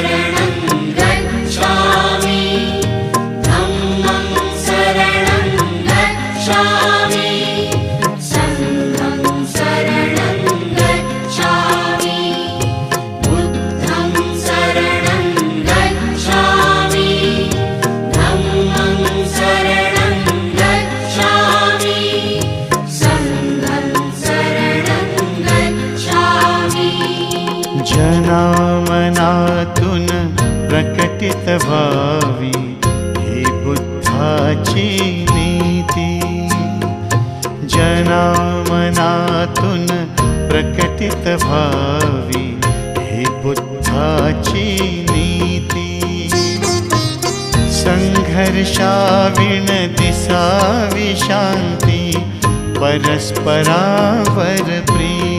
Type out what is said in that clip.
शरणं गच्छामि धम्मं शरणं गच्छामि संघं शरणं गच्छामि बुद्धं शरणं गच्छामि धम्मं शरणं गच्छामि संघं शरणं गच्छामि। जनामनातून प्रकटित व्हावी ही बुद्धाची नीती। जनामनातून प्रकटित व्हावी ही बुद्धाची नीती। संघर्षाविण दिसावी शांती परस्परावर प्रीती।